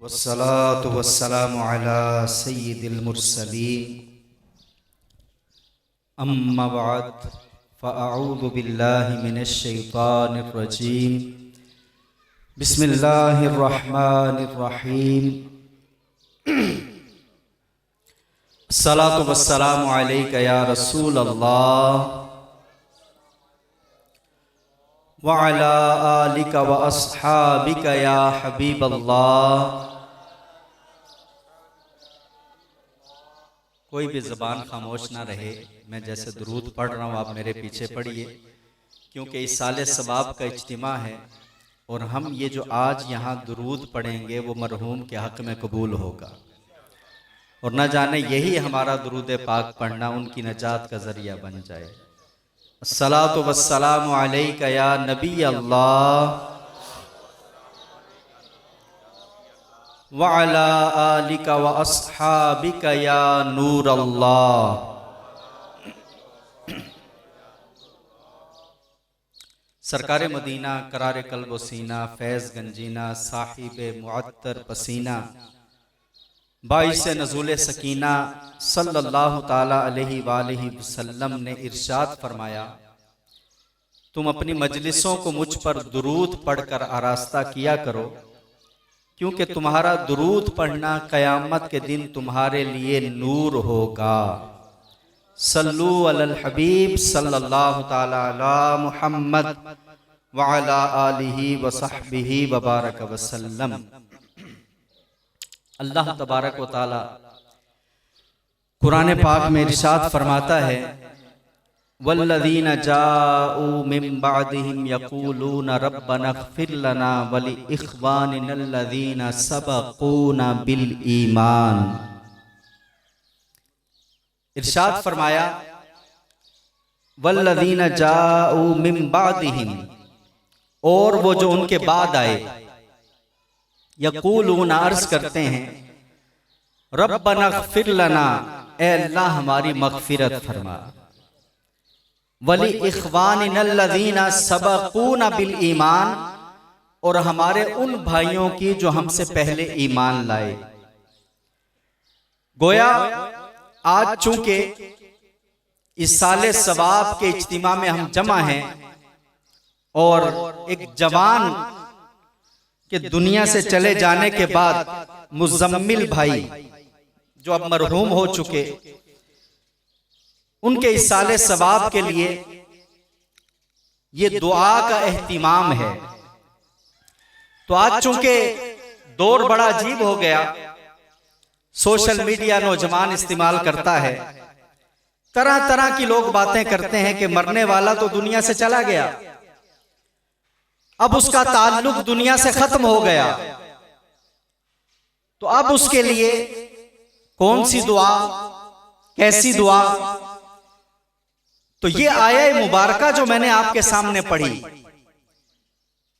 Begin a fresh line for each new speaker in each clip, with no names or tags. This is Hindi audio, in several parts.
वस्सलातु वस्सलामु अला सय्यिदिल मुरसलीन अम्मा बाद फ़अऊज़ु बिल्लाहि मिनश शैतानिर रजीम बिस्मिल्लाहिर रहमानिर रहीम अस्सलातु वस्सलामु अलैका या रसूल अल्लाह व अला आलिका व अस्हाबिका या हबीब अल्लाह। कोई भी ज़बान खामोश ना रहे। मैं जैसे दुरूद पढ़ रहा हूँ आप मेरे पीछे पढ़िए, क्योंकि इस साले सवाब का इज्तिमा है और हम ये जो आज यहाँ दुरूद पढ़ेंगे वो मरहूम के हक़ में कबूल होगा और न जाने यही हमारा दुरूद पाक पढ़ना उनकी नजात का ज़रिया बन जाए। अस्सलातु वस्सलामु अलैका या नबी अल्लाह व अला आलिका व अस्हाबिका या नूर अल्लाह। सरकार मदीना करार कल्ब व सीना फैज़ गंजीना साहिब मुअत्तर पसीना बाइस नज़ूल सकीना सल्लल्लाहु ताला अलैहि वालैहि वसल्लम ने इरशाद फरमाया, तुम अपनी मजलिसों को मुझ पर दुरूद पढ़कर आरास्ता किया करो, क्योंकि तुम्हारा दुरूद पढ़ना क़यामत के दिन तुम्हारे लिए नूर होगा। सल्लू अलल हबीब सल्लल्लाहु ताला अला मुहम्मद व अला आलिहि व सहबिहि व बारक वसल्लम। अल्लाह तबारक व ताला कुरान पाक में इरशाद फरमाता है, वल्लज़ीना जाऊ मिन बादिहिम यक़ूलूना रब्बना इग़फ़िर लना व लिइख़वानिनल्लज़ीना सबक़ूना बिल ईमान। इरशाद फरमाया वल्लज़ीना जाऊ मिन बादिहिम, और वो जो उनके बाद आए, यक़ूलूना अर्ज़ करते हैं, रब्बना इग़फ़िर लना, ए अल्लाह हमारी मग़फ़िरत फरमा, वली इख़वानिनल्लज़ीना सबक़ूना बिल ईमान, और हमारे उन भाइयों की जो हमसे पहले ईमान लाए। गोया आज चूंकि इस साले सवाब के इज्तिमा में हम जमा हैं और एक जवान के दुनिया से चले जाने के बाद मुज़म्मिल भाई जो अब मरहूम हो चुके, उनके इस साले सवाब के लिए ये दुआ का एहतिमाम है। तो आज चूंकि दौर बड़ा अजीब हो गया, सोशल मीडिया नौजवान इस्तेमाल करता है, तरह तरह की लोग बातें करते हैं कि मरने वाला तो दुनिया से चला गया, अब उसका ताल्लुक दुनिया से खत्म हो गया, तो अब उसके लिए कौन सी दुआ, कैसी दुआ। तो ये आयत मुबारका जो मैंने आपके सामने पढ़ी,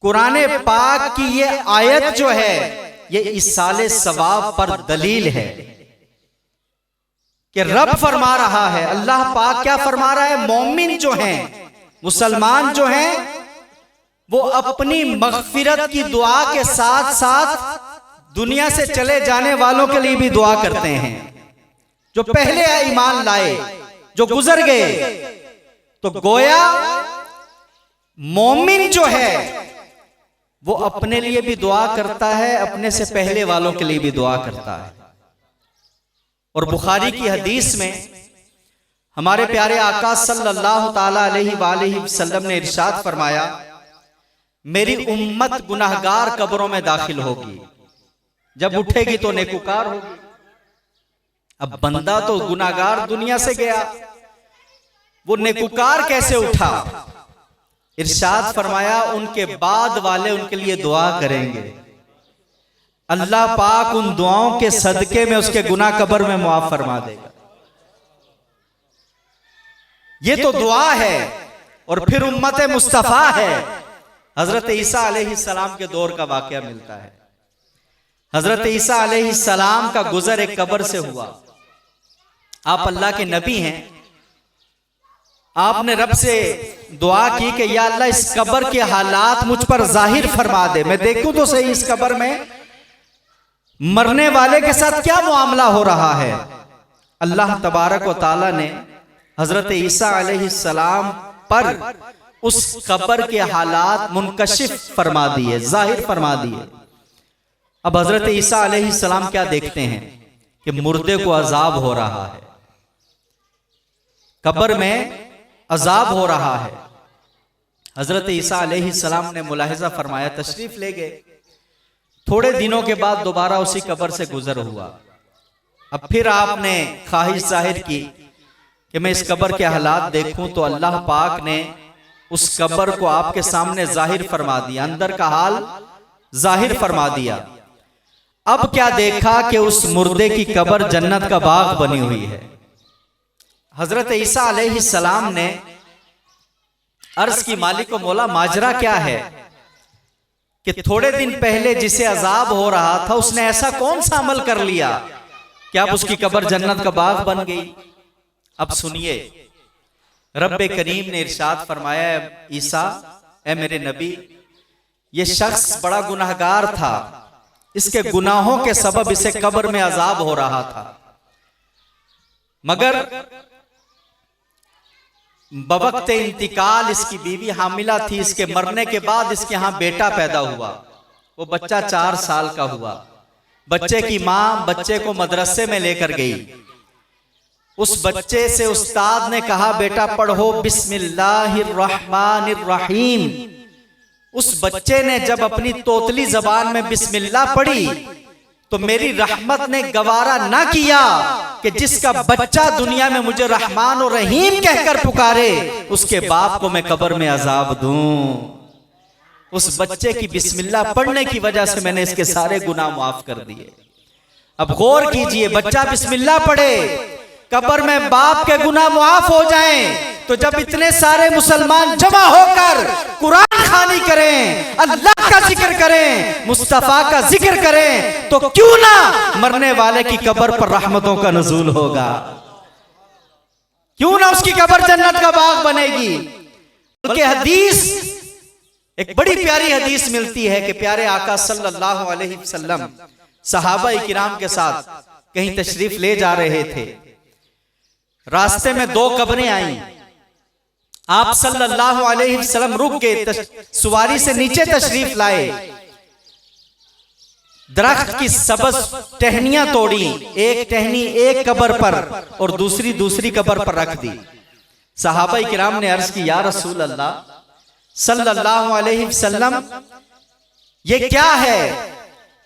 कुरान पाक की ये आयत जो है, ये इस साले सवाब पर दलील है कि रब फरमा रहा है, अल्लाह पाक क्या फरमा रहा है, मोमिन जो हैं, मुसलमान जो हैं, वो अपनी मग़फ़िरत की दुआ के साथ साथ दुनिया से चले जाने वालों के लिए भी दुआ करते हैं, जो पहले ईमान लाए, जो गुजर गए। तो गोया मोमिन जो है वो अपने लिए भी दुआ करता है, अपने से पहले वालों के लिए भी दुआ करता है। और बुखारी की हदीस में हमारे प्यारे आका सल्लल्लाहु ताला अलैहि वालैहि वसल्लम ने इरशाद फरमाया, मेरी उम्मत गुनाहगार कब्रों में दाखिल होगी, जब उठेगी तो नेकुकार होगी। अब बंदा तो गुनाहगार दुनिया से गया, वो नेकुकार कैसे उठा? इरशाद फरमाया, उनके बाद वाले उनके लिए दुआ करेंगे, अल्लाह पाक उन दुआओं के सदके में उसके गुनाह कब्र में मुआफ फरमा देगा। ये तो दुआ है। और फिर उम्मत मुस्तफा है, हजरत ईसा अलैहिस्सलाम के दौर का वाकया मिलता है। हजरत ईसा अलैहिस्सलाम का गुजर एक कब्र से हुआ। आप अल्लाह के नबी हैं, आपने रब से दुआ की कि या अल्लाह इस कब्र के हालात मुझ पर जाहिर फरमा दे, मैं देखूं तो सही इस कब्र में मरने वाले के साथ क्या मुआमला हो रहा है। अल्लाह तबारक व तआला ने हजरत ईसा अलैहिस्सलाम पर उस कब्र के हालात मुनकशिफ फरमा दिए, जाहिर फरमा दिए। अब हजरत ईसा अलैहिस्सलाम क्या देखते हैं कि मुर्दे को अजाब हो रहा है, कब्र में अजाब हो रहा है। हजरत ईसा अलैहिस्सलाम ने मुलाहिजा फरमाया, तशरीफ ले गए। थोड़े दिनों के बाद दोबारा उसी कब्र से गुजर हुआ। अब फिर आपने ख्वाहिश जाहिर की कि मैं इस कब्र के हालात देखूं, तो अल्लाह पाक ने उस कब्र को आपके सामने जाहिर फरमा दिया, अंदर का हाल जाहिर फरमा दिया। अब क्या देखा कि उस मुर्दे की कब्र जन्नत का बाग बनी हुई है। हजरत ईसा अलैहिस्सलाम ने अर्ज की, मालिक को मौला माजरा क्या है कि थोड़े दिन पहले जिसे अजाब हो रहा था उसने ऐसा कौन सा अमल कर लिया कि अब उसकी कब्र जन्नत का बाग बन गई। अब सुनिए, रब्बे करीम ने इरशाद फरमाया, ईसा ए मेरे नबी, ये शख्स बड़ा गुनाहगार था, इसके गुनाहों के सबब इसे कब्र में अजाब हो रहा था, मगर बवक्ते इंतिकाल इसकी बीवी हामिला थी। इसके मरने के बाद इसके यहाँ बेटा पैदा हुआ। वो बच्चा 4 साल का हुआ। बच्चे की माँ बच्चे को मदरसे में लेकर गई। उस बच्चे से उस्ताद ने कहा, बेटा पढ़ो बिस्मिल्लाहिर्रहमानिर्रहीम। उस बच्चे ने जब अपनी तोतली जबान में बिस्मिल्लाह पढ़ी तो मेरी रहमत ने गवारा ना किया कि जिसका बच्चा दुनिया में मुझे रहमान और रहीम कहकर पुकारे उसके बाप को मैं कब्र में अजाब दूं। उस बच्चे की बिस्मिल्लाह पढ़ने की वजह से मैंने इसके सारे गुनाह माफ कर दिए। अब गौर कीजिए, बच्चा बिस्मिल्लाह पढ़े, कब्र में बाप के गुनाह माफ हो जाएं, तो जब इतने सारे मुसलमान जमा होकर कुरान खानी करें, अल्लाह का जिक्र करें, मुस्तफा का जिक्र करें, तो क्यों ना मरने वाले की कब्र पर रहमतों का नुज़ूल होगा, क्यों ना उसकी कब्र जन्नत का बाग बनेगी। बल्कि हदीस, एक बड़ी प्यारी हदीस मिलती है कि प्यारे आका सल्लल्लाहु अलैहि वसल्लम सहाबा किराम के साथ कहीं तशरीफ ले जा रहे थे। रास्ते में 2 कब्रें आई। आप सल्लल्लाहु अलैहि वसल्लम रुक गए, सवारी से नीचे तशरीफ लाए, दरख्त की सबज टहनियां तोड़ी, एक टहनी एक कब्र पर और दूसरी कब्र पर रख दी। सहाबा किराम ने अर्ज की, या रसूल अल्लाह सल्लल्लाहु अलैहि वसल्लम, ये क्या है?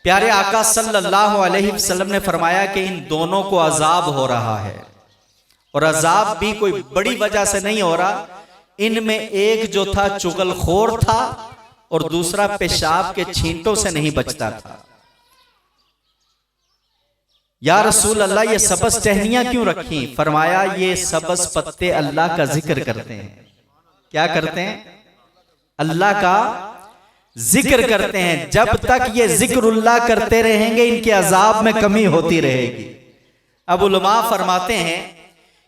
प्यारे आका सल्लल्लाहु अलैहि वसल्लम ने फरमाया कि इन दोनों को अजाब हो रहा है, और अजाब भी कोई बड़ी वजह से नहीं हो रहा। इनमें एक जो था चुगलखोर था और दूसरा पेशाब के छींटों से नहीं बचता था। या रसूल अल्लाह, ये सबज टहनियां क्यों रखी? फरमाया, ये सबज पत्ते अल्लाह का जिक्र करते हैं। क्या करते हैं? अल्लाह का जिक्र करते हैं। जब तक ये जिक्रुल्लाह करते रहेंगे इनके अजाब में कमी होती रहेगी। अब उलमा फरमाते हैं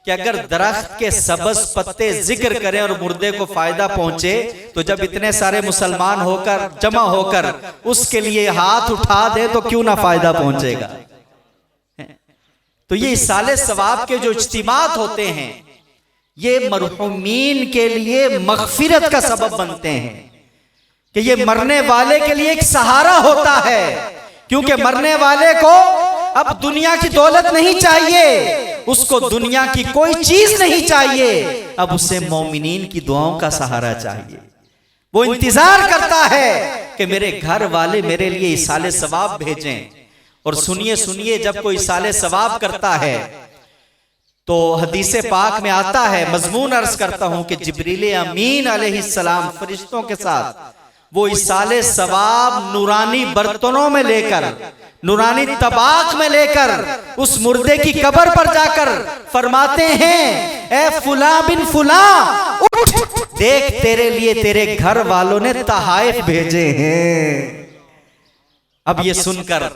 कि अगर दरख्त के सबज पत्ते जिक्र करें और मुर्दे को फायदा पहुंचे, तो जब इतने सारे मुसलमान होकर जमा होकर उसके लिए हाथ उठा दे तो क्यों ना फायदा पहुंचेगा। तो ये इसाले सवाब के जो इज्तिमात होते हैं, ये मरहुमीन के लिए मगफिरत का सबब बनते हैं कि ये मरने वाले के लिए एक सहारा होता है। क्योंकि मरने वाले को अब दुनिया की दौलत नहीं चाहिए, उसको दुनिया की कोई चीज नहीं चाहिए, अब उसे मोमिनीन की दुआओं का सहारा चाहिए। वो इंतजार करता है कि मेरे घर वाले मेरे लिए इसाले सवाब भेजें। और सुनिए सुनिए, जब कोई इसाले सवाब करता है तो हदीसे पाक में आता है, मजमून अर्ज करता हूं कि जिब्रील अमीन अलैहिस्सलाम फरिश्तों के साथ वो इसाले सवाब नूरानी बर्तनों में लेकर, नूरानी तबाक में लेकर उस मुर्दे की कब्र पर जाकर फरमाते हैं, ए फुला बिन फुला उठ, देख तेरे लिए तेरे घर वालों ने तहाइफ भेजे हैं। अब ये सुनकर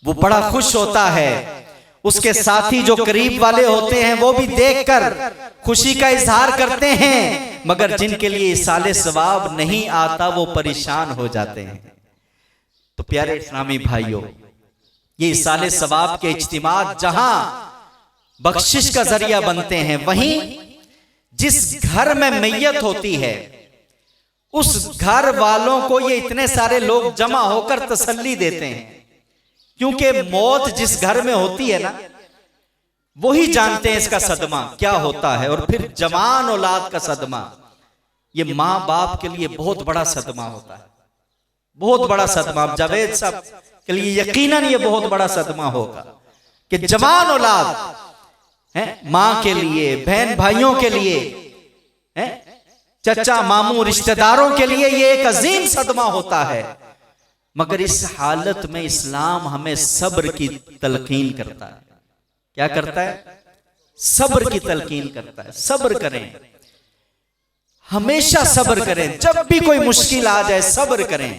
वो बड़ा खुश होता है। उसके साथी जो करीब वाले होते हैं वो भी देखकर खुशी का इजहार करते हैं, मगर जिनके लिए इसाले सवाब नहीं आता वो परेशान हो जाते हैं। तो प्यारे इस्लामी भाइयों, ये साले सवाब के इज्तिमात जहां बख्शिश का जरिया बनते हैं, वहीं जिस घर में मैयत होती है उस घर वालों को ये इतने सारे लोग जमा होकर तसल्ली देते हैं, क्योंकि मौत जिस घर में होती है ना, वही जानते हैं इसका सदमा क्या होता है। और फिर जवान औलाद का सदमा, ये माँ बाप के लिए बहुत बड़ा सदमा होता है, बहुत बड़ा सदमा। जावेद साहब के लिए यकीनन ये बहुत बड़ा सदमा होगा कि जवान औलाद है, माँ के लिए, बहन भाइयों के लिए, है, चचा मामू रिश्तेदारों के लिए ये एक अजीम सदमा होता है। मगर इस हालत में इस्लाम हमें सब्र की तलकीन करता है। क्या करता है? सब्र की तलकीन करता है। सब्र करें, हमेशा सब्र करें। जब भी कोई मुश्किल आ जाए सब्र करें।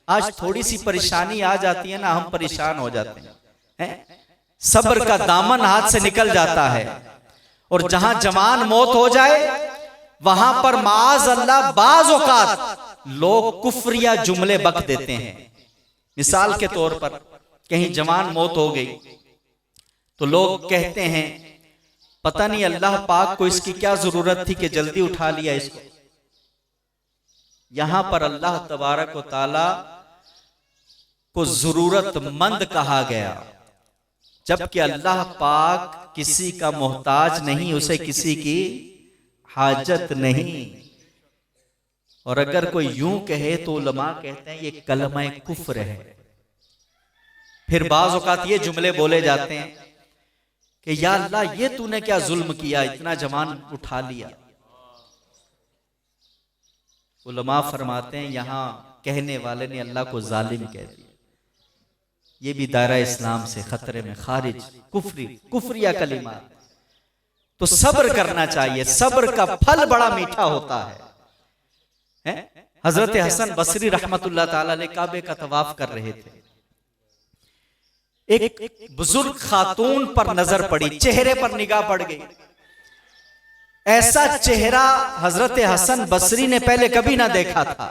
आज थोड़ी सी परेशानी आ जाती है ना, हम परेशान हो जाते हैं, सब्र का दामन हाथ से निकल जाता है। और जहां जवान मौत हो जाए वहां पर माज अल्लाह बाज औकात लोग कुफ्रिया जुमले बक देते हैं। मिसाल के तौर पर कहीं जवान मौत हो गई तो लोग कहते हैं पता नहीं अल्लाह पाक को इसकी क्या जरूरत थी कि जल्दी उठा लिया इसको। यहां पर अल्लाह तबारक व तआला को जरूरतमंद कहा गया, जबकि अल्लाह पाक किसी का मोहताज नहीं, उसे किसी की हाजत नहीं। और अगर कोई यूं कहे तो उलमा कहते हैं ये कलमा कुफ्र है। फिर बाज़ औक़ात ये जुमले बोले जाते हैं कि या अल्लाह ये तूने क्या जुल्म किया, इतना जवान उठा लिया। उलमा फरमाते हैं यहां कहने वाले ने अल्लाह को जालिम कह दिया। ये भी दायरा इस्लाम से खतरे में, खारिज, कुफ्रिया कलिमा। तो सब्र करना चाहिए, सब्र का फल बड़ा मीठा होता है। हजरत हसन बसरी रहमतुल्लाह ताला अलैह काबे का तवाफ कर रहे थे, एक बुजुर्ग खातून पर नजर पड़ी, चेहरे पर निगाह पड़ गई। ऐसा चेहरा हजरत हसन बसरी ने पहले कभी ना देखा था।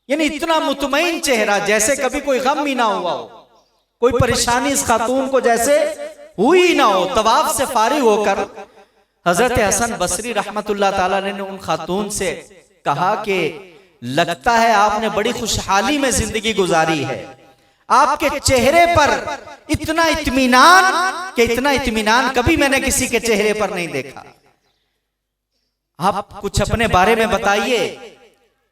यानी इतना मुतमईन चेहरा, जैसे कभी कोई गम ही ना हुआ हो, कोई परेशानी इस खातून को जैसे हुई ना हो। तवाफ से फारिग होकर हजरत हसन बसरी रहमतुल्लाह ताला ने उन खातून से कहा कि लगता है आपने बड़ी खुशहाली में जिंदगी गुजारी है, आपके चेहरे पर इतना इत्मीनान कि इतना इत्मीनान कभी मैंने किसी के चेहरे पर नहीं देखा। आप कुछ अपने बारे में बताइए।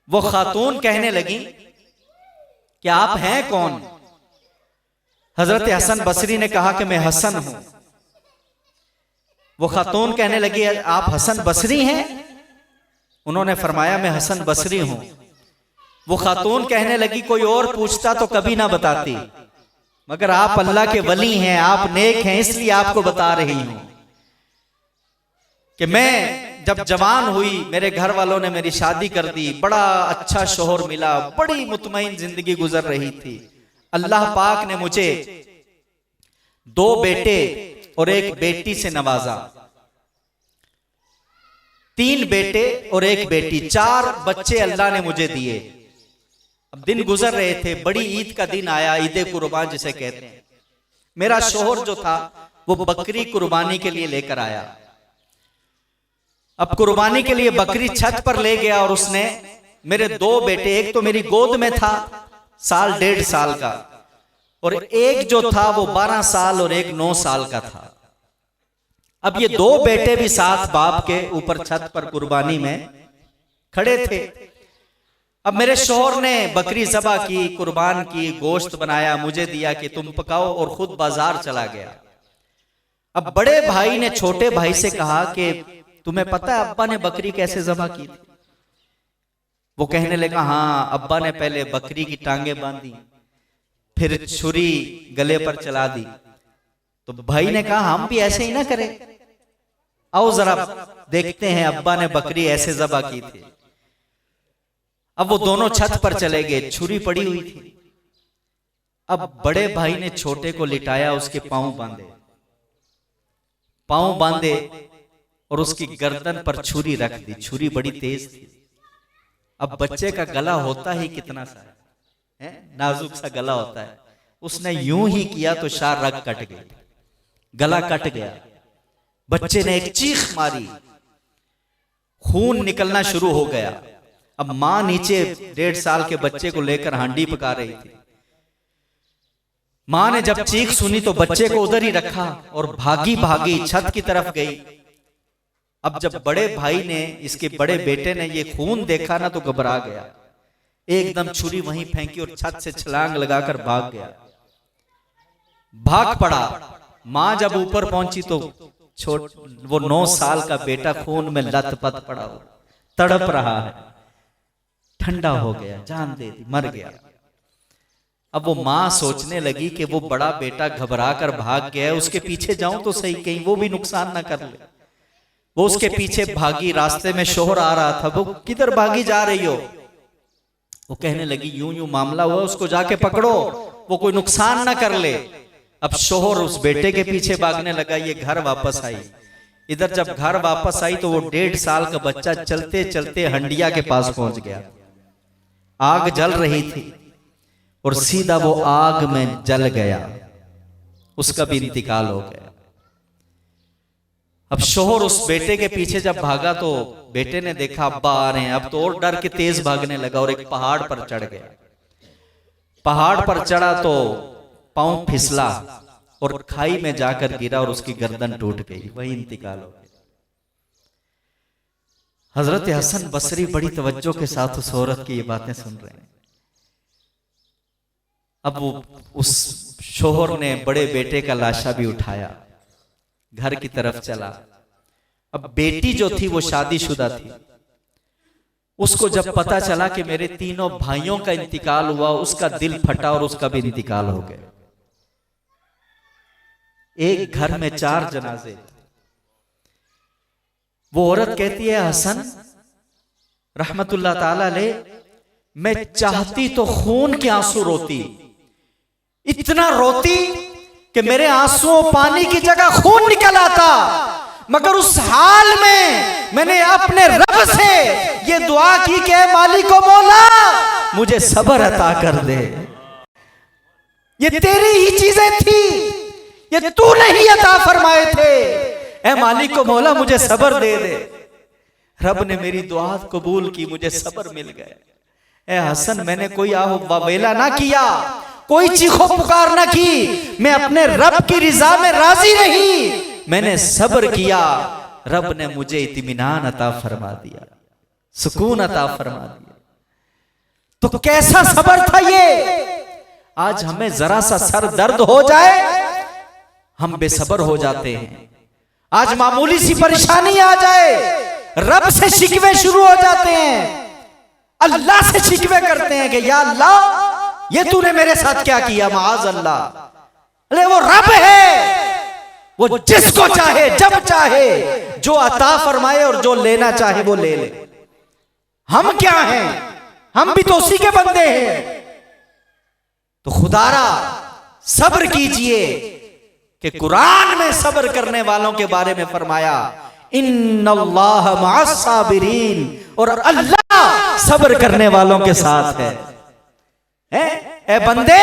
वो खातून कहने लगी कि आप हैं कौन? हजरत हसन बसरी ने कहा कि मैं हसन हूं। वो खातून कहने लगी आप हसन बसरी हैं? उन्होंने फरमाया मैं हसन बसरी हूं। वो खातून कहने लगी कोई और पूछता तो कभी ना बताती, मगर आप अल्लाह के वली हैं, आप नेक हैं, इसलिए आपको बता रही हूं कि मैं जब जवान हुई मेरे घर वालों ने मेरी शादी कर दी, बड़ा अच्छा शोहर मिला, बड़ी मुतमईन जिंदगी गुजर रही थी। अल्लाह पाक ने मुझे 2 बेटे और 1 बेटी से नवाजा, 3 बेटे और 1 बेटी, 4 बच्चे अल्लाह ने मुझे दिए। अब दिन गुजर रहे थे, बड़ी ईद का दिन आया, ईद कुर्बान जिसे कहते हैं। मेरा शोहर जो था वो बकरी कुर्बानी के लिए लेकर आया। अब कुर्बानी के लिए बकरी छत पर ले गया और उसने मेरे 2 बेटे, एक तो मेरी गोद में था 1.5 साल का, और एक जो था वो 12 साल और एक 9 साल का था। अब ये 2 बेटे भी साथ बाप के ऊपर छत पर कुर्बानी में खड़े थे। अब मेरे शोहर ने बकरी ज़बा की, कुर्बान की, गोश्त बनाया, मुझे दिया कि तुम पकाओ, और खुद बाजार चला गया। अब बड़े भाई ने छोटे भाई से कहा कि तुम्हें पता है अब्बा ने बकरी कैसे ज़बा की थी? वो कहने लगा हाँ, अब्बा ने पहले बकरी की टांगे बांधी, फिर छुरी गले पर चला दी। तो भाई ने कहा हम भी ऐसे ही ना करें, आओ जरा देखते हैं अब्बा ने बकरी ऐसे ज़बा की थी। अब वो दोनों छत पर चले गए, छुरी पड़ी हुई थी। अब बड़े भाई ने छोटे को लिटाया, उसके पांव बांधे और उसकी गर्दन पर छुरी रख दी। छुरी बड़ी तेज थी। अब बच्चे का गला होता ही कितना सा है, नाजुक सा गला होता है, उसने यूं ही किया तो शाह रग कट गई, गला कट गया। बच्चे ने एक चीख मारी, खून निकलना शुरू हो गया। अब मां नीचे 1.5 साल के बच्चे को लेकर हांडी पका रही थी। मां ने जब चीख सुनी तो बच्चे को उधर ही रखा और भागी भागी छत की तरफ गई। अब जब बड़े भाई ने, इसके बड़े बेटे ने ये खून देखा ना तो घबरा गया, एकदम छुरी वहीं फेंकी और छत से छलांग लगाकर भाग गया, भाग पड़ा। मां जब ऊपर पहुंची तो वो 9 साल का बेटा खून में लथपथ पड़ा हो, तड़प रहा है, ठंडा हो गया, जान दे दी, मर गया। अब वो मां सोचने लगी कि वो बड़ा बेटा घबरा कर भाग गया है, उसके पीछे जाऊं तो सही, कहीं वो भी नुकसान ना कर ले। वो उसके पीछे भागी, रास्ते में शोहर आ रहा था। वो किधर भागी जा रही हो? वो कहने लगी यूं यूं मामला हुआ, उसको जाके पकड़ो, वो कोई नुकसान ना कर ले। अब शोहर उस बेटे के पीछे भागने लगा, ये घर वापस आई। इधर जब घर वापस आई तो वो 1.5 साल का बच्चा चलते चलते हंडिया के पास पहुंच गया। आग जल रही थी और सीधा वो आग में जल गया, उसका भी इंतकाल हो गया। अब शोहर उस बेटे के पीछे जब भागा तो बेटे ने देखा अब्बा आ रहे हैं। अब तो और डर के तेज भागने लगा और एक पहाड़ पर चढ़ गया। पहाड़ पर चढ़ा तो पांव फिसला और खाई में जाकर गिरा और उसकी गर्दन टूट गई, वही इंतकाल हो गया। हजरत हसन बसरी बड़ी तवज्जो के साथ उस औरत की ये बातें सुन रहे हैं। अब वो उस शोहर ने बड़े बेटे का लाशा भी उठाया, घर की तरफ चला। अब बेटी जो थी वो शादीशुदा थी, उसको जब पता चला कि मेरे तीनों भाइयों का इंतकाल हुआ, उसका दिल फटा और उसका भी इंतकाल हो गया। एक घर में 4 जनाजे। वो औरत कहती है हसन रहमतुल्लाह ताला अलैह, मैं चाहती तो खून के आंसू रोती, इतना रोती कि मेरे आंसुओं पानी की जगह खून निकल आता, मगर उस हाल में मैंने अपने रब से ये दुआ की कि मालिक मौला मुझे सब्र अता कर दे। ये तेरी ही चीजें थी, ये तूने ही अता फरमाए थे। ऐ मालिक को मौला मुझे सब्र दे दे। रब ने मेरी दुआ कबूल की, मुझे सब्र मिल गया। ऐ हसन मैंने कोई आहो वावेला ना किया, कोई चीखो पुकार ना की, मैं अपने रब की रिजा में राजी रही, मैंने सब्र किया। रब ने मुझे इत्मीनान अता फरमा दिया, सुकून अता फरमा दिया। तो कैसा सब्र था ये। आज हमें जरा सा सर दर्द हो जाए हम बेसब्र हो जाते हैं। आज मामूली सी परेशानी आ जाए रब से शिकवे शुरू हो जाते हैं, अल्लाह से शिकवे करते हैं कि या अल्लाह ये तूने मेरे साथ क्या किया, माज अल्लाह। अरे वो रब है, वो जिसको चाहे जब चाहे जो अता फरमाए और जो लेना चाहे वो ले ले। हम क्या हैं, हम भी तो उसी के बंदे हैं। तो खुदारा सब्र कीजिए कि कुरान में सब्र करने वालों के बारे में फरमाया इन्नल्लाह मअस साबिरीन, और अल्लाह सब्र करने वालों के साथ है। ए बंदे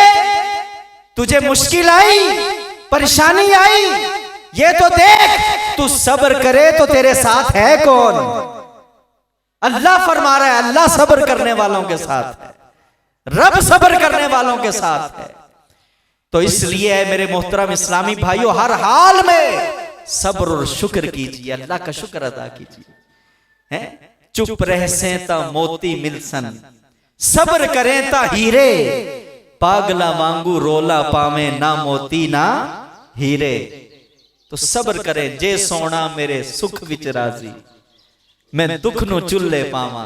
तुझे मुश्किल आई, परेशानी आई, ये तो देख तू सब्र करे तो तेरे साथ है कौन। अल्लाह फरमा रहा है अल्लाह सब्र करने वालों के साथ है, रब सब्र करने वालों के साथ है। तो इसलिए मेरे मोहतरम इस्लामी भाइयों, हर हाल में सब्र और शुक्र कीजिए, अल्लाह का शुक्र अदा कीजिए। हैं चुप रह से ता मोती मिलसन, सब्र करें ता हीरे, पागला वांगू रोला पावे ना मोती ना हीरे। तो सब्र करें जे सोना मेरे सुख विच राजी, मैं दुख नु चुल्ले पावा,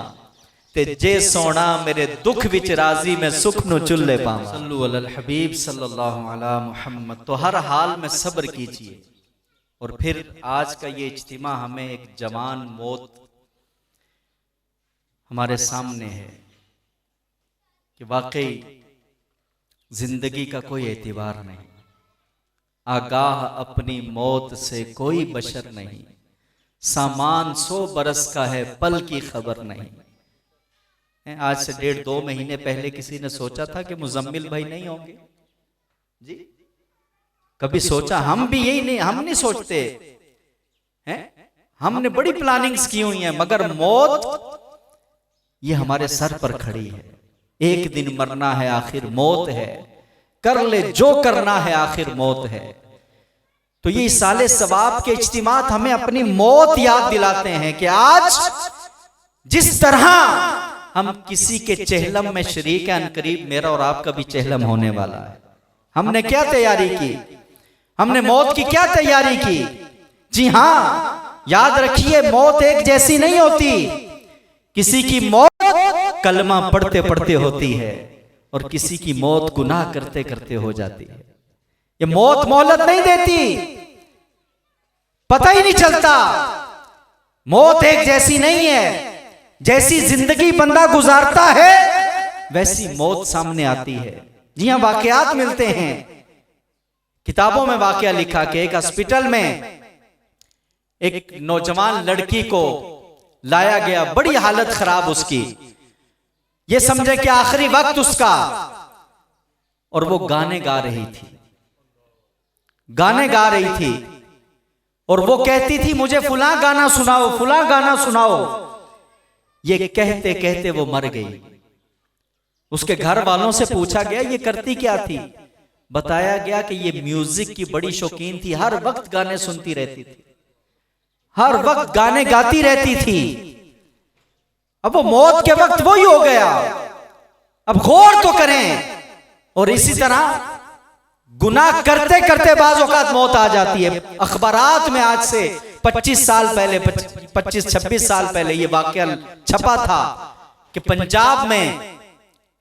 ते जे सोना मेरे दुख विच राजी मैं सुख नु चुल्ले पावा। सल्लु अलल हबीब सल्लल्लाहु अलैहि मुहम्मद। तो हर हाल में सब्र कीजिए। और फिर आज का ये इज्तिमा हमें एक जवान मौत हमारे सामने है कि वाकई जिंदगी का कोई एतबार नहीं, आगाह अपनी मौत से कोई बशर नहीं, सामान 100 बरस का है पल की खबर नहीं। आज से 1.5-2 महीने पहले किसी ने सोचा था कि मुजम्मिल भाई नहीं होंगे, जी कभी सोचा? हम भी यही नहीं, हम नहीं सोचते हैं, हमने बड़ी प्लानिंग्स की हुई हैं, मगर मौत ये हमारे सर पर खड़ी है। एक दिन मरना है, आखिर मौत है, कर ले जो करना है, आखिर मौत है। तो ये साले सवाब के इज्तिमात हमें अपनी मौत याद दिलाते हैं कि आज जिस तरह हम किसी के चेहलम में शरीक हैं, अनकरीब मेरा और आपका भी चेहलम होने वाला है। हमने क्या तैयारी की? हमने मौत की क्या तैयारी की? जी हां, याद रखिए मौत एक जैसी नहीं होती। किसी की मौत कलमा पढ़ते पढ़ते होती है और किसी की मौत गुनाह करते करते हो जाती है। ये मौत मोहलत नहीं देती, पता ही नहीं चलता। मौत एक जैसी नहीं है। जैसी जिंदगी बंदा गुजारता है वैसी मौत सामने आती है। जी हां, वाकयात मिलते हैं, किताबों में वाकया लिखा कि एक हॉस्पिटल में एक नौजवान लड़की को लाया गया, बड़ी हालत खराब उसकी, ये समझे कि आखिरी वक्त उसका, और वो गाने गा रही थी, गाने गा रही थी और वो कहती थी मुझे फुला गाना सुनाओ, फुला गाना सुनाओ। ये कहते कहते वो मर गई। उसके घर वालों से पूछा गया ये करती क्या थी? बताया गया कि ये म्यूजिक की बड़ी शौकीन थी, हर वक्त गाने सुनती रहती थी, हर वक्त गाने गाती रहती थी। अब वो मौत के वक्त वही हो गया। अब गौर तो करें। और इसी तरह गुनाह करते करते बाज़ औक़ात मौत आ जाती है। अखबारात में आज से 25 साल पहले, 25-26 साल पहले ये वाक़या छपा था कि पंजाब में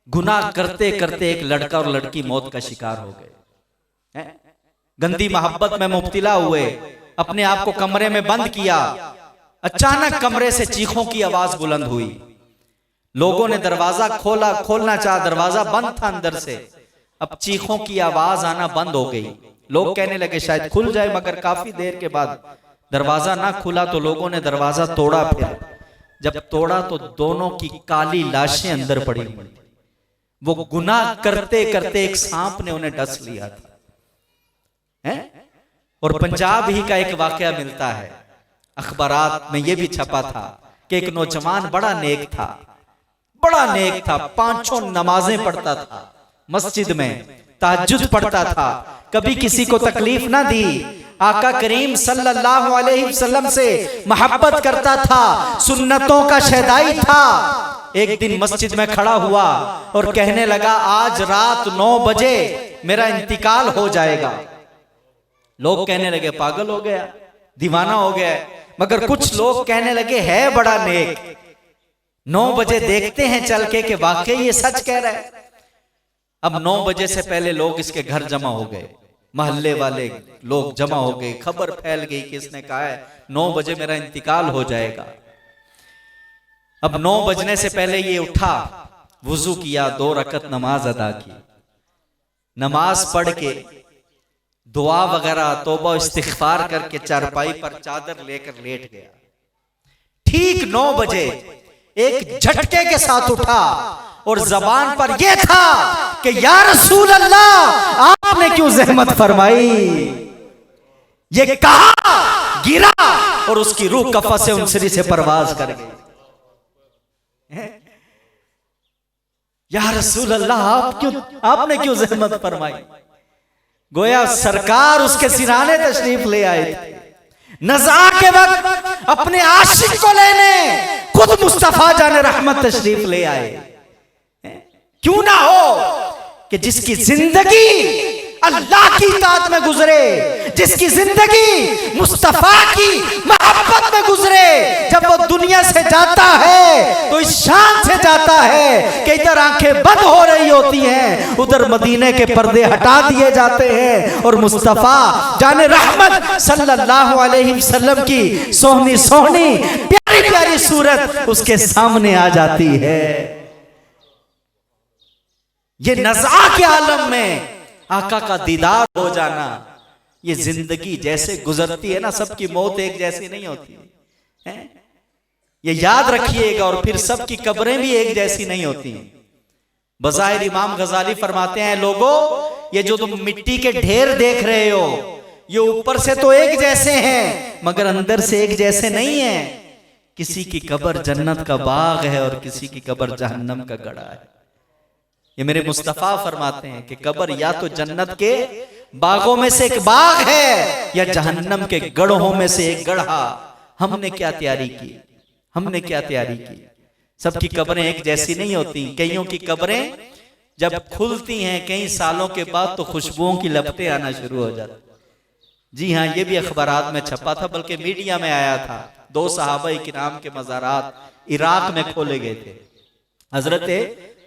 गुनाह करते करते एक लड़का और लड़की मौत का शिकार हो गए। गंदी मोहब्बत में मुब्तिला हुए, अपने आप को कमरे में बंद किया। अचानक कमरे से चीखों की आवाज बुलंद हुई। लोगों ने दरवाजा खोला, खोलना चाहा, दरवाजा बंद था अंदर से। अब चीखों की आवाज आना बंद हो गई। लोग कहने लगे शायद खुल जाए, मगर काफी देर के बाद दरवाजा ना खुला तो लोगों ने दरवाजा तोड़ा। फिर जब तोड़ा तो दोनों की काली लाशें अंदर पड़ी हुई। वो गुनाह करते करते एक सांप ने उन्हें डस लिया था। और पंजाब ही का एक वाकया मिलता है, अखबारात में यह भी छपा था कि एक नौजवान बड़ा नेक था, बड़ा नेक था, 5 नमाजें पढ़ता था, मस्जिद में तहज्जुद पढ़ता था, कभी किसी को तकलीफ ना दी, आका करीम सल्लल्लाहु अलैहि वसल्लम से मोहब्बत करता था, सुन्नतों का शहदाई था। एक दिन मस्जिद में खड़ा हुआ और कहने लगा आज रात 9 बजे मेरा इंतकाल हो जाएगा। लोग कहने लगे पागल हो गया, दीवाना हो गया। मगर कुछ लोग कहने लगे है बड़ा नेक, 9 बजे देखते हैं चल के कि वाकई ये सच कह रहा है। अब 9 बजे से पहले लोग इसके घर जमा हो गए, मोहल्ले वाले लोग जमा हो गए, खबर फैल गई कि इसने कहा है 9 बजे मेरा इंतकाल हो जाएगा। अब 9 बजने से पहले ये उठा, वुजू किया, 2 रकत नमाज अदा की, नमाज पढ़ के दुआ वगैरह तौबा इस्तिग़फ़ार करके चारपाई पर चादर लेकर लेट गया। ठीक 9 बजे एक झटके के साथ उठा और जबान पर यह था कि या रसूल अल्लाह आपने क्यों ज़हमत फरमाई। ये कहा, गिरा और उसकी रूह कफ़ा से उनसरी से परवाज कर गई। या रसूल अल्लाह आपने क्यों ज़हमत फरमाई। गोया सरकार उसके सिराने तशरीफ ले आए थे। नज़ा के वक्त अपने आशिक को लेने खुद मुस्तफा जाने रहमत तशरीफ ले आए। क्यों ना हो कि जिसकी जिंदगी अल्लाह की इताअत में गुजरे, जिसकी जिंदगी मुस्तफा की मोहब्बत में गुजरे, जब वो दुनिया से जाता है तो इस शान से जाता है कि इधर आंखें बंद हो रही होती हैं, उधर मदीने के पर्दे हटा दिए जाते हैं और मुस्तफा जाने रहमत सल्लल्लाहु अलैहि वसल्लम की सोहनी सोहनी प्यारी प्यारी सूरत उसके सामने आ जाती है। ये नज़ा के आलम में आका का दीदार हो जाना, ये जिंदगी जैसे गुजरती है ना, सबकी मौत एक जैसी नहीं होती है, ये याद रखिएगा। और फिर सबकी कब्रें भी एक जैसी नहीं होती। बज़ाहिर इमाम गजाली फरमाते हैं, लोगों ये जो तुम मिट्टी के ढेर देख रहे हो, ये ऊपर से तो एक जैसे हैं मगर अंदर से एक जैसे नहीं है। किसी की कब्र जन्नत का बाग है और किसी की कब्र जहन्नम का गड़ा है। ये मेरे मुस्तफा फरमाते हैं कि कब्र या तो जन्नत के बागों में से एक बाग है या जहन्नम के गढ़ों में से एक गढ़ा। हमने क्या तैयारी की, हमने क्या तैयारी की। सबकी कब्रें एक जैसी नहीं होती। कईयों की कब्रें जब खुलती हैं कई सालों के बाद तो खुशबुओं की लपटें आना शुरू हो जाती। जी हाँ, ये भी अखबारात में छपा था, बल्कि मीडिया में आया था। 2 सहाबा किराम के मज़ारात इराक में खोले गए थे। हजरत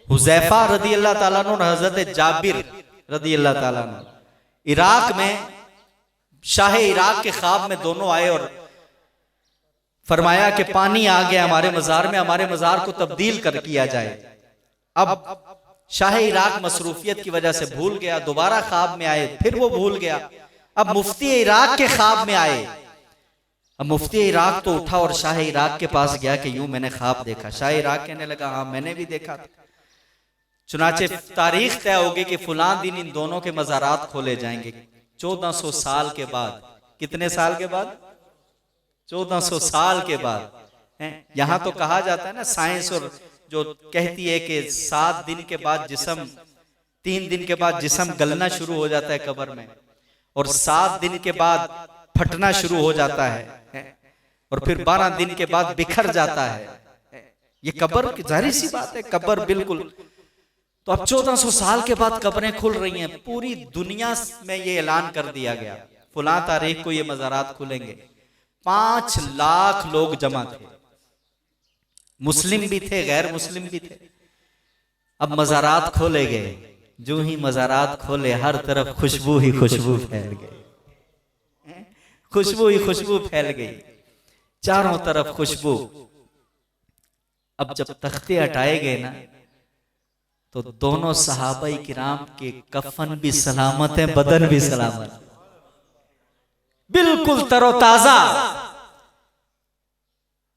हुज़ैफा रदी अल्लाह ताला अन्हु और हजरत जाबिर रदी अल्लाह ताला अन्हु इराक में, शाह इराक के ख्वाब में दोनों आए और फरमाया कि पानी आ गया हमारे मज़ार में, हमारे मज़ार को तब्दील कर किया जाए। अब शाह इराक मसरूफियत की वजह से भूल गया, दोबारा ख्वाब में आए, फिर वो भूल गया। अब मुफ्ती इराक के ख्वाब में आए। अब मुफ्ती इराक तो उठा और शाह इराक के पास गया कि यूं मैंने ख्वाब देखा। शाह इराक कहने लगा, हाँ मैंने भी देखा था। चुनाचे तारीख तय होगी कि फुलां दिन इन दोनों के मज़ारात खोले जाएंगे 1400 साल के बाद। कितने साल के बाद? 1400 साल के बाद। यहां तो कहा जाता है ना, साइंस और जो कहती है कि 7 दिन के बाद जिस्म, 3 दिन के बाद जिस्म गलना शुरू हो जाता है कब्र में, और 7 दिन के बाद फटना शुरू हो जाता है, और फिर 12 दिन के बाद बिखर जाता है। ये कब्र की जाहिर सी बात है, कब्र बिल्कुल। तो अब 1400 साल के बाद कब्रें खुल रही हैं। पूरी दुनिया में ये ऐलान कर दिया गया फुला तारीख को ये मज़ारात खुलेंगे। 5 लाख लोग जमा थे, मुस्लिम भी थे, गैर मुस्लिम भी थे। अब मज़ारात खोले गए। जो ही मज़ारात खोले हर तरफ खुशबू ही खुशबू फैल गई, खुशबू ही खुशबू फैल गई, चारों तरफ खुशबू। अब जब तख्ते हटाए गए ना, तो दोनों सहाबाई किराम के कफन भी सलामत है, बदन भी सलामत, बिल्कुल तरोताजा।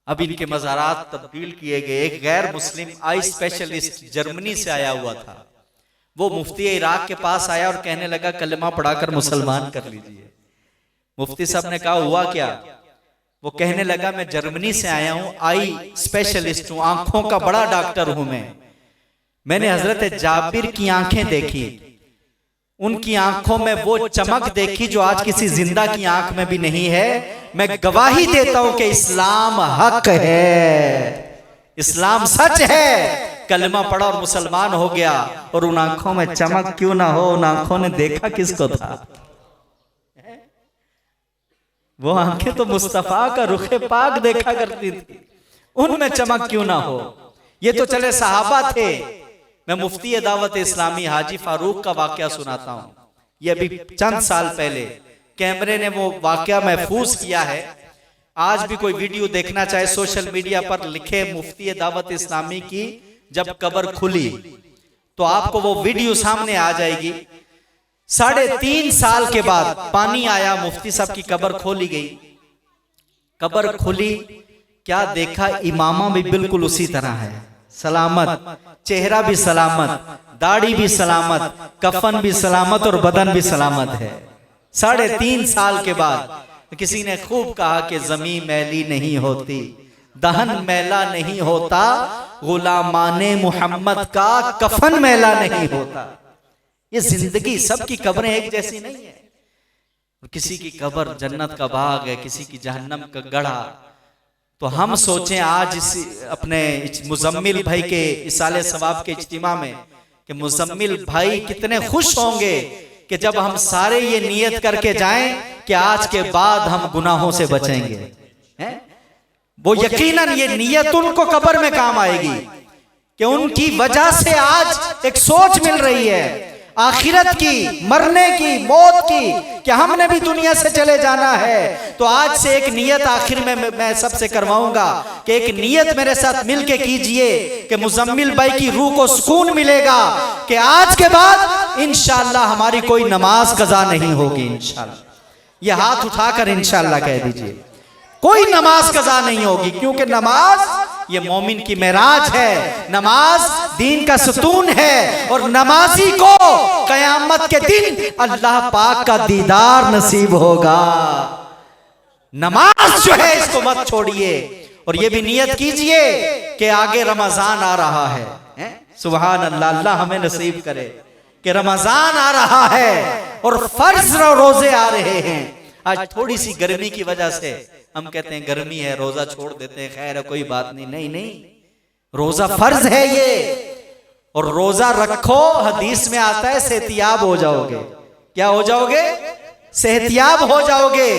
अब इनके मज़ारात तब्दील किए गए। एक गैर मुस्लिम आई स्पेशलिस्ट जर्मनी से आया हुआ था, वो मुफ्ती इराक के पास आया और कहने लगा कलमा पढ़ाकर मुसलमान कर लीजिए। मुफ्ती साहब ने कहा हुआ क्या? वो कहने लगा मैं जर्मनी से आया हूं, आई स्पेशलिस्ट हूं, आंखों का बड़ा डॉक्टर हूं मैंने हजरत जाबिर की आंखें देखी, उनकी आंखों में वो चमक देखी जो आज किसी जिंदा की आंख में भी नहीं है। मैं गवाही देता हूं कि इस्लाम हक है, इस्लाम सच है। कलमा पढ़ा और मुसलमान हो गया। और उन आंखों में चमक क्यों ना हो, उन आंखों ने देखा किसको था? वो आंखें तो मुस्तफा का रुखे पाक देखा करती थी, उनमें चमक क्यों ना हो। ये तो चले सहाबा थे। मैं मुफ्ती दावत इस्लामी हाजी फारूक का वाकया सुनाता हूँ। ये अभी चंद साल पहले कैमरे ने वो वाकया महफूज किया है। आज भी कोई वीडियो देखना चाहे सोशल मीडिया पर लिखे मुफ्ती दावत इस्लामी की जब कब्र खुली, तो आपको वो वीडियो सामने आ जाएगी। 3.5 साल के बाद पानी आया, मुफ्ती साहब की कब्र खोली गई। कब्र खुली, क्या देखा? इमामा भी बिल्कुल उसी तरह है, सलामत, चेहरा भी सलामत, दाढ़ी भी सलामत, कफन भी सलामत और बदन भी सलामत है। 3.5 साल के बाद किसी ने खूब कहा कि ज़मीं मैली नहीं होती, दहन मैला नहीं होता, गुलामाने मोहम्मद का कफन मैला नहीं होता। ये जिंदगी, सबकी कब्रें एक जैसी नहीं है। किसी की कब्र जन्नत का बाग है, किसी की जहन्नम का गढ़ा। तो हम सोचें आज इस अपने मुजम्मिल भाई के इसाले सवाब के इज्तिमा में कि मुजम्मिल भाई कितने खुश होंगे कि जब हम सारे ये नियत करके जाएं कि आज के बाद हम गुनाहों से बचेंगे। हैं? वो यकीनन ये नियत उनको कब्र में काम आएगी कि उनकी वजह से आज एक सोच मिल रही है आखिरत की, मरने की, मौत की, कि हमने भी दुनिया से चले जाना है। तो आज से एक नियत आखिर में मैं सबसे करवाऊंगा कि एक नियत मेरे साथ मिलके कीजिए कि मुजम्मिल भाई की रूह को सुकून मिलेगा कि आज के बाद इंशाअल्लाह हमारी कोई नमाज कज़ा नहीं होगी। इंशाअल्लाह ये हाथ उठाकर इंशाअल्लाह कह दीजिए, कोई नमाज कज़ा नहीं होगी, क्योंकि नमाज ये मोमिन की मेराज है। नमाज दीन का सुतून है और नमाजी को कयामत के दिन अल्लाह पाक का दीदार नसीब होगा। नमाज जो है इसको मत छोड़िए और ये भी नियत कीजिए कि आगे रमजान आ रहा है। सुभान अल्लाह, अल्लाह हमें नसीब करे कि रमजान आ रहा है और फर्ज रोजे आ रहे हैं। आज थोड़ी सी गर्मी की वजह से हम कहते हैं गर्मी है रोजा छोड़ देते हैं, खैर है कोई बात नहीं। नहीं नहीं, रोजा फर्ज है ये, और रोजा रखो हदीस में आता है सेहतियाब हो जाओगे। क्या हो जाओगे? सेहतियाब हो जाओगे।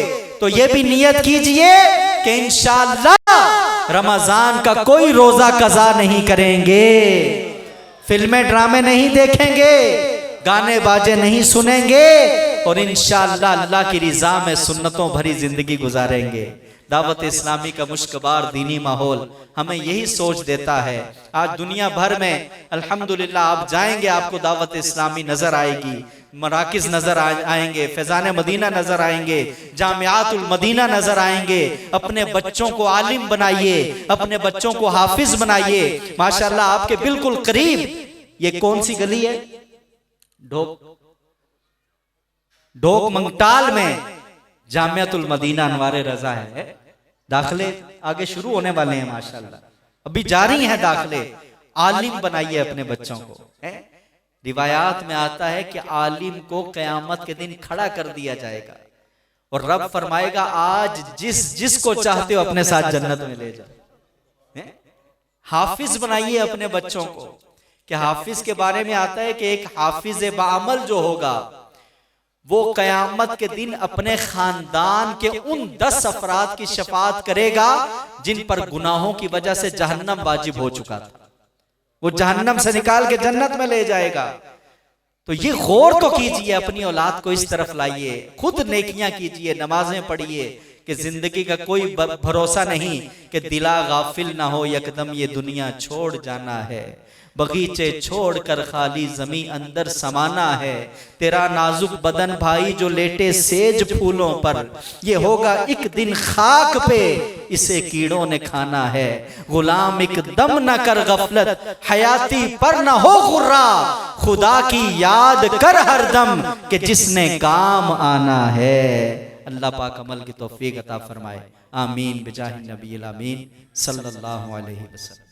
तो ये भी नियत कीजिए कि इंशाअल्लाह रमजान का कोई रोजा कज़ा नहीं करेंगे, फिल्में ड्रामे नहीं देखेंगे, गाने बाजे नहीं सुनेंगे और इंशाअल्लाह अल्लाह की रिजा में सुन्नतों भरी जिंदगी गुजारेंगे। दावत इस्लामी का मुश्कबार दीनी माहौल हमें यही सोच देता है। आज दुनिया भर में अल्हम्दुलिल्लाह आप जाएंगे, आपको दावत इस्लामी नजर आएगी, मराकिज नजर आएंगे, फैजान मदीना नजर आएंगे, जामियातुल मदीना नजर आएंगे। अपने बच्चों को आलिम बनाइए, अपने बच्चों को हाफिज बनाइए। माशाअल्लाह आपके बिल्कुल करीब, ये कौन सी गली है? ढोक मंगटाल में जामियातुल मदीना अनवारे रजा है। दाखिले आगे शुरू होने वाले हैं माशाअल्लाह, अभी जारी है दाखिले। आलिम बनाइए अपने बच्चों को। रिवायात में आता है कि आलिम को क़यामत के दिन खड़ा कर दिया जाएगा और रब फरमाएगा आज जिसको चाहते हो अपने साथ जन्नत में ले जाओ। हाफिज बनाइए अपने बच्चों को। कि हाफिज के बारे में आता है कि एक हाफिज बाअमल जो होगा वो कयामत के दिन अपने खानदान के उन 10 अफराद की शफाअत करेगा जिन पर गुनाहों की वजह से जहन्नम वाजिब हो चुका था। वो जहन्नम से निकाल के जन्नत में ले जाएगा। तो ये गौर तो कीजिए, अपनी औलाद को इस तरफ लाइए, खुद नेकियां कीजिए, नमाजें पढ़िए कि जिंदगी का कोई भरोसा नहीं कि दिला गाफिल ना हो, यकदम ये दुनिया छोड़ जाना है। बगीचे छोड़कर खाली जमी अंदर समाना है। तेरा नाजुक बदन भाई जो लेटे सेज फूलों पर, ये होगा एक दिन खाक पे, इसे कीड़ों ने खाना है। गुलाम एकदम न कर गफलत, हयाती पर न हो गुर्रा, खुदा की याद कर हरदम कि जिसने काम आना है। अल्लाह पाक अमल की तौफीक अता फरमाए। आमीन बिजाहि नबील आमीन सल्लल्लाहु अलैहि वसल्लम।